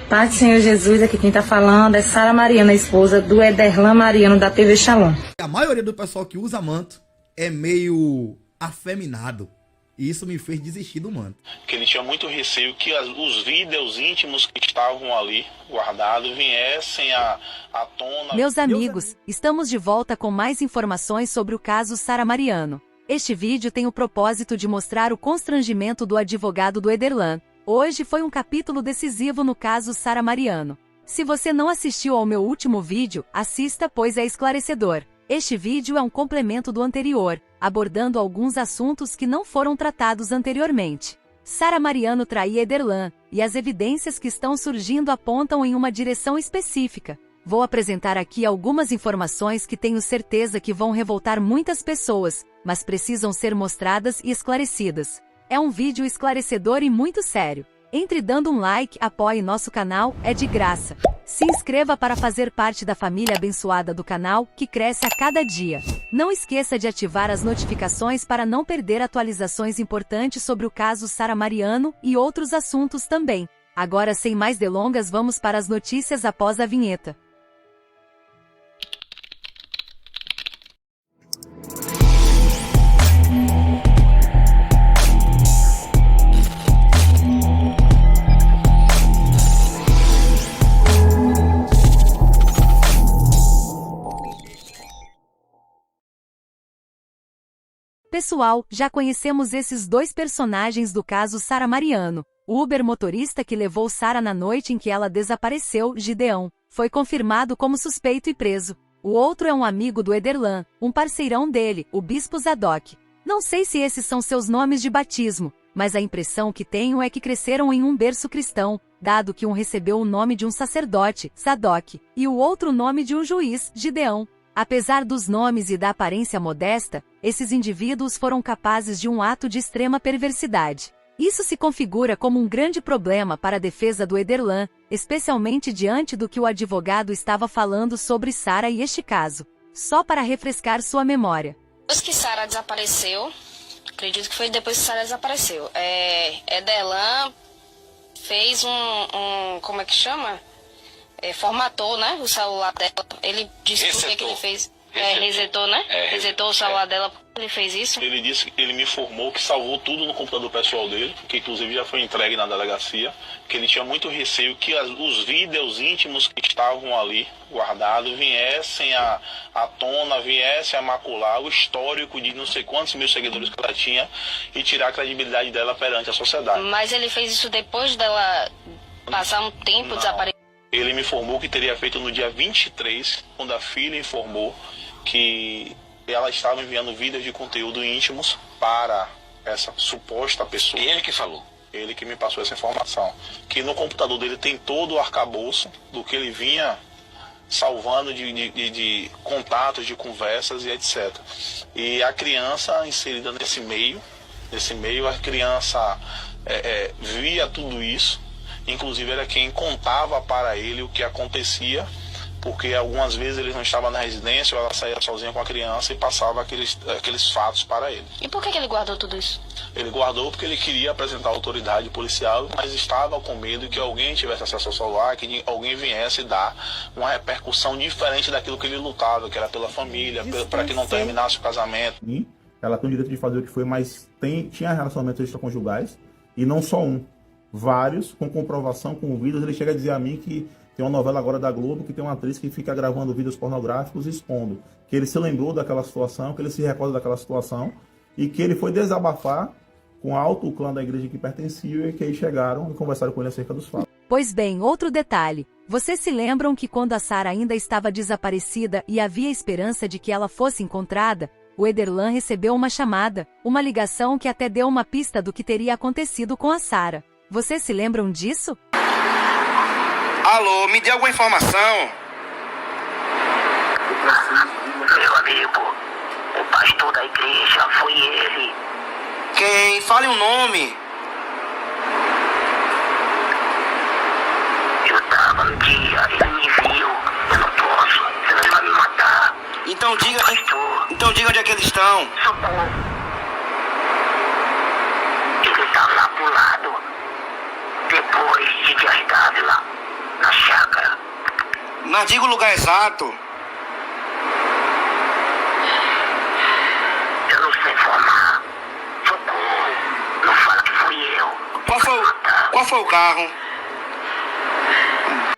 Paz do Senhor Jesus, aqui quem tá falando é Sara Mariana, esposa do Ederlan Mariano da TV Shalom. A maioria do pessoal que usa manto é meio afeminado. E isso me fez desistir do manto. Porque ele tinha muito receio que os vídeos íntimos que estavam ali guardados viessem à tona. Meus amigos, estamos de volta com mais informações sobre o caso Sara Mariano. Este vídeo tem o propósito de mostrar o constrangimento do advogado do Ederlan. Hoje foi um capítulo decisivo no caso Sara Mariano. Se você não assistiu ao meu último vídeo, assista, pois é esclarecedor. Este vídeo é um complemento do anterior, abordando alguns assuntos que não foram tratados anteriormente. Sara Mariano traía Ederlan, e as evidências que estão surgindo apontam em uma direção específica. Vou apresentar aqui algumas informações que tenho certeza que vão revoltar muitas pessoas, mas precisam ser mostradas e esclarecidas. É um vídeo esclarecedor e muito sério. Entre dando um like, apoie nosso canal, é de graça. Se inscreva para fazer parte da família abençoada do canal, que cresce a cada dia. Não esqueça de ativar as notificações para não perder atualizações importantes sobre o caso Sara Mariano e outros assuntos também. Agora, sem mais delongas, vamos para as notícias após a vinheta. Pessoal, já conhecemos esses dois personagens do caso Sara Mariano. O Uber motorista que levou Sara na noite em que ela desapareceu, Gideão, foi confirmado como suspeito e preso. O outro é um amigo do Ederlan, um parceirão dele, o Bispo Zadok. Não sei se esses são seus nomes de batismo, mas a impressão que tenho é que cresceram em um berço cristão, dado que um recebeu o nome de um sacerdote, Zadok, e o outro o nome de um juiz, Gideão. Apesar dos nomes e da aparência modesta, esses indivíduos foram capazes de um ato de extrema perversidade. Isso se configura como um grande problema para a defesa do Ederlan, especialmente diante do que o advogado estava falando sobre Sara e este caso. Só para refrescar sua memória. Depois que Sara desapareceu, acredito que foi depois que Sara desapareceu, Ederlan fez como é que chama? Formatou, né, o celular dela. Ele disse por que ele fez. Resetou, né? Resetou o celular dela porque ele fez isso. Ele disse que ele me informou que salvou tudo no computador pessoal dele, que inclusive já foi entregue na delegacia, que ele tinha muito receio que os vídeos íntimos que estavam ali guardados viessem à tona, viessem a macular o histórico de não sei quantos mil seguidores que ela tinha e tirar a credibilidade dela perante a sociedade. Mas ele fez isso depois dela passar um tempo desaparecida? Ele me informou que teria feito no dia 23, quando a filha informou que ela estava enviando vídeos de conteúdo íntimos para essa suposta pessoa. E ele que falou? Ele que me passou essa informação. Que no computador dele tem todo o arcabouço do que ele vinha salvando de contatos, de conversas e etc. E a criança inserida nesse meio a criança via tudo isso. Inclusive era quem contava para ele o que acontecia, porque algumas vezes ele não estava na residência, ou ela saía sozinha com a criança e passava aqueles fatos para ele. E por que ele guardou tudo isso? Ele guardou porque ele queria apresentar a autoridade policial, mas estava com medo que alguém tivesse acesso ao celular, que alguém viesse dar uma repercussão diferente daquilo que ele lutava, que era pela família, para que não terminasse o casamento. Ela tem o direito de fazer o que foi, mas tinha relacionamentos extraconjugais, e não só um. Vários, com comprovação, com vídeos. Ele chega a dizer a mim que tem uma novela agora da Globo, que tem uma atriz que fica gravando vídeos pornográficos e expondo. Que ele se lembrou daquela situação, que ele se recorda daquela situação, e que ele foi desabafar com o clã da igreja que pertencia, e que aí chegaram e conversaram com ele acerca dos fatos. Pois bem, outro detalhe. Vocês se lembram que quando a Sara ainda estava desaparecida e havia esperança de que ela fosse encontrada, o Ederlan recebeu uma chamada, uma ligação que até deu uma pista do que teria acontecido com a Sara. Vocês se lembram disso? Alô, me dê alguma informação. Meu amigo, o pastor da igreja, foi ele. Quem? Fale o nome. Eu tava no dia, ele me viu. Eu não posso, senão ele vai me matar. Então diga onde é que eles estão. Socorro. Ele tá lá pro lado. Depois de Dias Dávila. Mas diga o lugar exato. Eu não sei informar. Socorro. Não fala que fui eu. Qual foi o carro?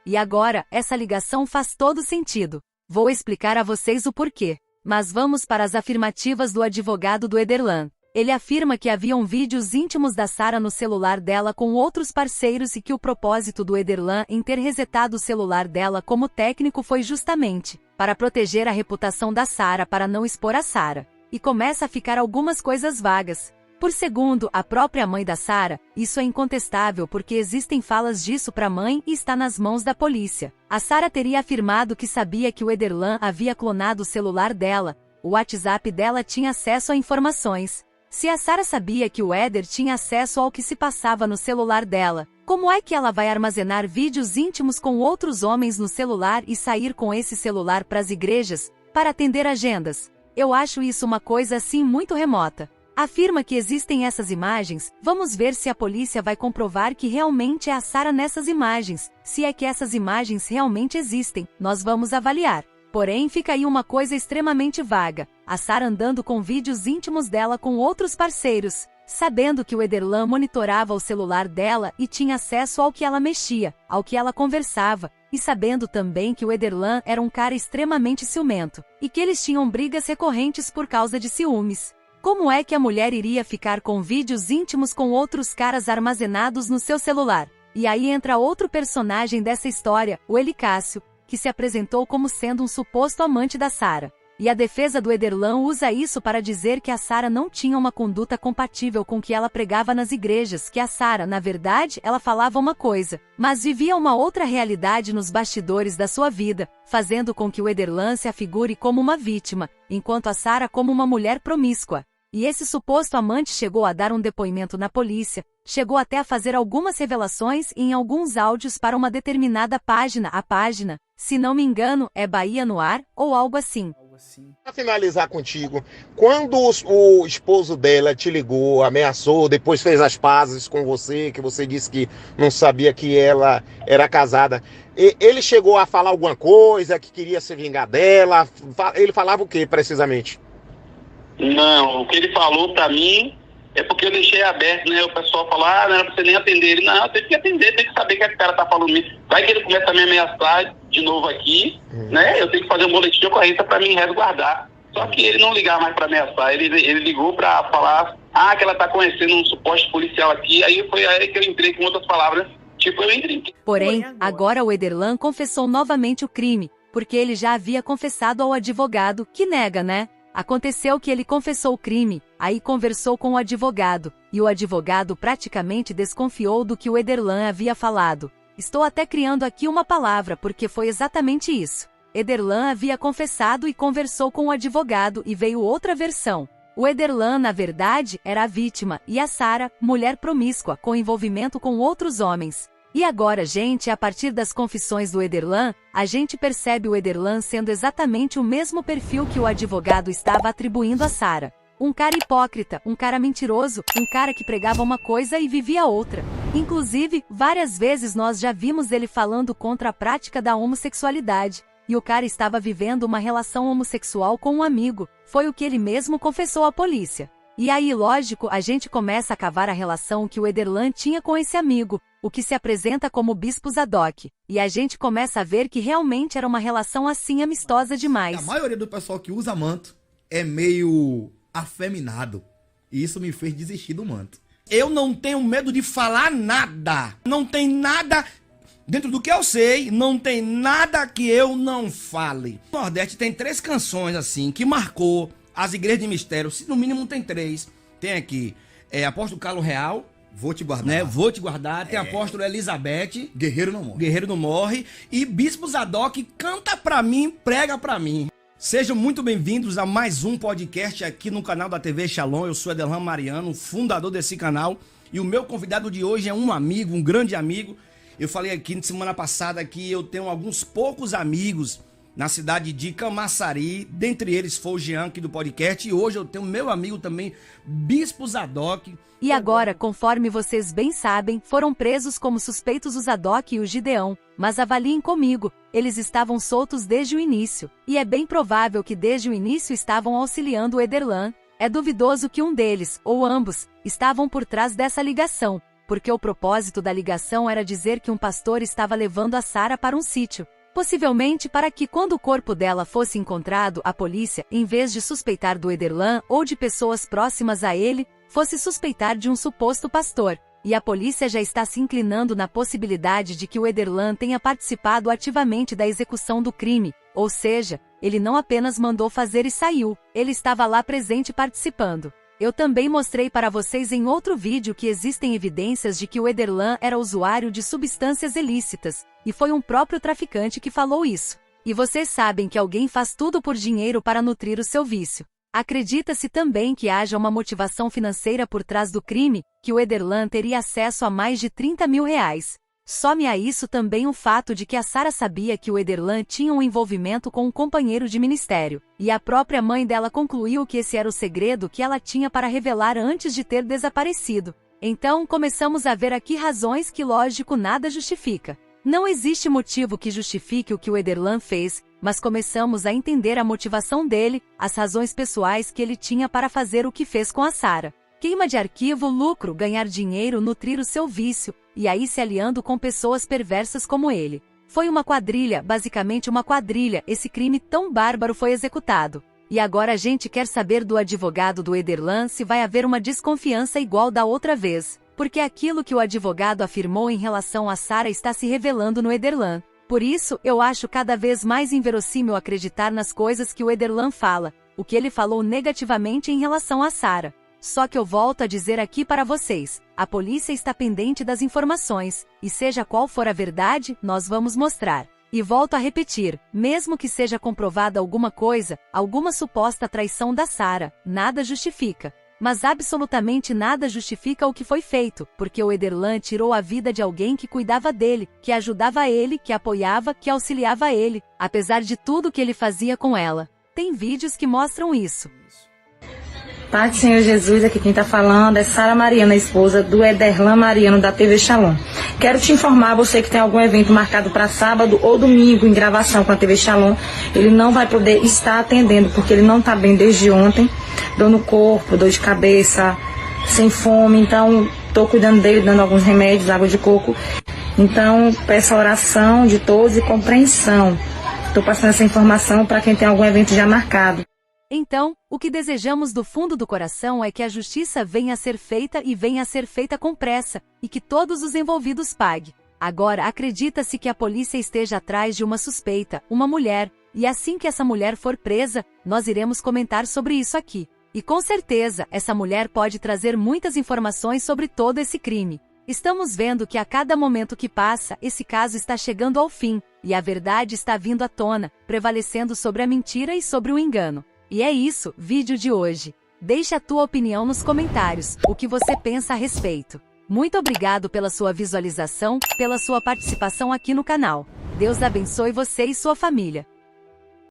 E agora, essa ligação faz todo sentido. Vou explicar a vocês o porquê. Mas vamos para as afirmativas do advogado do Ederlan. Ele afirma que haviam vídeos íntimos da Sara no celular dela com outros parceiros e que o propósito do Ederlan em ter resetado o celular dela como técnico foi justamente para proteger a reputação da Sara, para não expor a Sara. E começa a ficar algumas coisas vagas. Por segundo a própria mãe da Sara, isso é incontestável porque existem falas disso para a mãe e está nas mãos da polícia. A Sara teria afirmado que sabia que o Ederlan havia clonado o celular dela, o WhatsApp dela tinha acesso a informações. Se a Sara sabia que o Éder tinha acesso ao que se passava no celular dela, como é que ela vai armazenar vídeos íntimos com outros homens no celular e sair com esse celular para as igrejas, para atender agendas? Eu acho isso uma coisa assim muito remota. Afirma que existem essas imagens, vamos ver se a polícia vai comprovar que realmente é a Sara nessas imagens, se é que essas imagens realmente existem, nós vamos avaliar. Porém fica aí uma coisa extremamente vaga, a Sara andando com vídeos íntimos dela com outros parceiros, sabendo que o Ederlan monitorava o celular dela e tinha acesso ao que ela mexia, ao que ela conversava, e sabendo também que o Ederlan era um cara extremamente ciumento, e que eles tinham brigas recorrentes por causa de ciúmes. Como é que a mulher iria ficar com vídeos íntimos com outros caras armazenados no seu celular? E aí entra outro personagem dessa história, o Elicácio, que se apresentou como sendo um suposto amante da Sara. E a defesa do Ederlan usa isso para dizer que a Sara não tinha uma conduta compatível com o que ela pregava nas igrejas, que a Sara, na verdade, ela falava uma coisa, mas vivia uma outra realidade nos bastidores da sua vida, fazendo com que o Ederlan se afigure como uma vítima, enquanto a Sara como uma mulher promíscua. E esse suposto amante chegou a dar um depoimento na polícia, chegou até a fazer algumas revelações em alguns áudios para uma determinada página, a página, se não me engano, é Bahia no Ar, ou algo assim. Para finalizar contigo, quando o esposo dela te ligou, ameaçou, depois fez as pazes com você, que você disse que não sabia que ela era casada, ele chegou a falar alguma coisa, que queria se vingar dela? Ele falava o que precisamente? Não, o que ele falou pra mim é porque eu deixei aberto, né? O pessoal falou, não era pra você nem atender ele. Não, tem que atender, tem que saber o que o cara tá falando. Vai que ele começa a me ameaçar de novo aqui, né? Eu tenho que fazer um boletim de ocorrência pra me resguardar. Só que ele não ligava mais pra ameaçar, ele ligou pra falar, que ela tá conhecendo um suposto policial aqui, aí foi aí que eu entrei com outras palavras, tipo, eu entrei. Porém, agora o Ederlan confessou novamente o crime, porque ele já havia confessado ao advogado, que nega, né? Aconteceu que ele confessou o crime, aí conversou com o advogado, e o advogado praticamente desconfiou do que o Ederlan havia falado. Estou até criando aqui uma palavra porque foi exatamente isso. Ederlan havia confessado e conversou com o advogado e veio outra versão. O Ederlan, na verdade, era a vítima, e a Sara, mulher promíscua, com envolvimento com outros homens. E agora, gente, a partir das confissões do Ederlan, a gente percebe o Ederlan sendo exatamente o mesmo perfil que o advogado estava atribuindo a Sara. Um cara hipócrita, um cara mentiroso, um cara que pregava uma coisa e vivia outra. Inclusive, várias vezes nós já vimos ele falando contra a prática da homossexualidade. E o cara estava vivendo uma relação homossexual com um amigo, foi o que ele mesmo confessou à polícia. E aí, lógico, a gente começa a cavar a relação que o Ederlan tinha com esse amigo, o que se apresenta como Bispo Zadok. E a gente começa a ver que realmente era uma relação assim amistosa demais. A maioria do pessoal que usa manto é meio afeminado. E isso me fez desistir do manto. Eu não tenho medo de falar nada. Não tem nada dentro do que eu sei, não tem nada que eu não fale. O Nordeste tem 3 canções assim que marcou as igrejas de mistério, no mínimo tem 3. Tem aqui, Apóstolo Carlos Real, Vou Te Guardar. Né? Vou Te Guardar. Tem Apóstolo Elizabeth, Guerreiro Não Morre. Guerreiro Não Morre. E Bispo Zadok, Canta Pra Mim, Prega Pra Mim. Sejam muito bem-vindos a mais um podcast aqui no canal da TV Shalom. Eu sou Ederlan Mariano, fundador desse canal. E o meu convidado de hoje é um amigo, um grande amigo. Eu falei aqui na semana passada que eu tenho alguns poucos amigos na cidade de Camaçari, dentre eles foi o Jean aqui do podcast, e hoje eu tenho meu amigo também, Bispo Zadok. E agora, conforme vocês bem sabem, foram presos como suspeitos o Zadok e o Gideão, mas avaliem comigo, eles estavam soltos desde o início, e é bem provável que desde o início estavam auxiliando o Ederlan. É duvidoso que um deles, ou ambos, estavam por trás dessa ligação, porque o propósito da ligação era dizer que um pastor estava levando a Sara para um sítio, possivelmente para que quando o corpo dela fosse encontrado, a polícia, em vez de suspeitar do Ederlan ou de pessoas próximas a ele, fosse suspeitar de um suposto pastor. E a polícia já está se inclinando na possibilidade de que o Ederlan tenha participado ativamente da execução do crime, ou seja, ele não apenas mandou fazer e saiu, ele estava lá presente participando. Eu também mostrei para vocês em outro vídeo que existem evidências de que o Ederlan era usuário de substâncias ilícitas, e foi um próprio traficante que falou isso. E vocês sabem que alguém faz tudo por dinheiro para nutrir o seu vício. Acredita-se também que haja uma motivação financeira por trás do crime, que o Ederlan teria acesso a mais de 30 mil reais. Some a isso também o fato de que a Sara sabia que o Ederlan tinha um envolvimento com um companheiro de ministério, e a própria mãe dela concluiu que esse era o segredo que ela tinha para revelar antes de ter desaparecido. Então começamos a ver aqui razões que, lógico, nada justifica. Não existe motivo que justifique o que o Ederlan fez, mas começamos a entender a motivação dele, as razões pessoais que ele tinha para fazer o que fez com a Sara. Queima de arquivo, lucro, ganhar dinheiro, nutrir o seu vício, e aí se aliando com pessoas perversas como ele. Foi uma quadrilha, basicamente uma quadrilha, esse crime tão bárbaro foi executado. E agora a gente quer saber do advogado do Ederlan se vai haver uma desconfiança igual da outra vez, porque aquilo que o advogado afirmou em relação a Sara está se revelando no Ederlan. Por isso, eu acho cada vez mais inverossímil acreditar nas coisas que o Ederlan fala, o que ele falou negativamente em relação a Sara. Só que eu volto a dizer aqui para vocês, a polícia está pendente das informações, e seja qual for a verdade, nós vamos mostrar. E volto a repetir, mesmo que seja comprovada alguma coisa, alguma suposta traição da Sara, nada justifica. Mas absolutamente nada justifica o que foi feito, porque o Ederlan tirou a vida de alguém que cuidava dele, que ajudava ele, que apoiava, que auxiliava ele, apesar de tudo que ele fazia com ela. Tem vídeos que mostram isso. Pai do Senhor Jesus, aqui quem está falando é Sara Mariana, esposa do Ederlan Mariano da TV Shalom. Quero te informar, você que tem algum evento marcado para sábado ou domingo em gravação com a TV Shalom, ele não vai poder estar atendendo, porque ele não está bem desde ontem, dor no corpo, dor de cabeça, sem fome, então estou cuidando dele, dando alguns remédios, água de coco. Então peço a oração de todos e compreensão. Estou passando essa informação para quem tem algum evento já marcado. Então, o que desejamos do fundo do coração é que a justiça venha a ser feita e venha a ser feita com pressa, e que todos os envolvidos paguem. Agora, acredita-se que a polícia esteja atrás de uma suspeita, uma mulher, e assim que essa mulher for presa, nós iremos comentar sobre isso aqui. E com certeza, essa mulher pode trazer muitas informações sobre todo esse crime. Estamos vendo que a cada momento que passa, esse caso está chegando ao fim, e a verdade está vindo à tona, prevalecendo sobre a mentira e sobre o engano. E é isso, vídeo de hoje. Deixe a tua opinião nos comentários, o que você pensa a respeito. Muito obrigado pela sua visualização, pela sua participação aqui no canal. Deus abençoe você e sua família.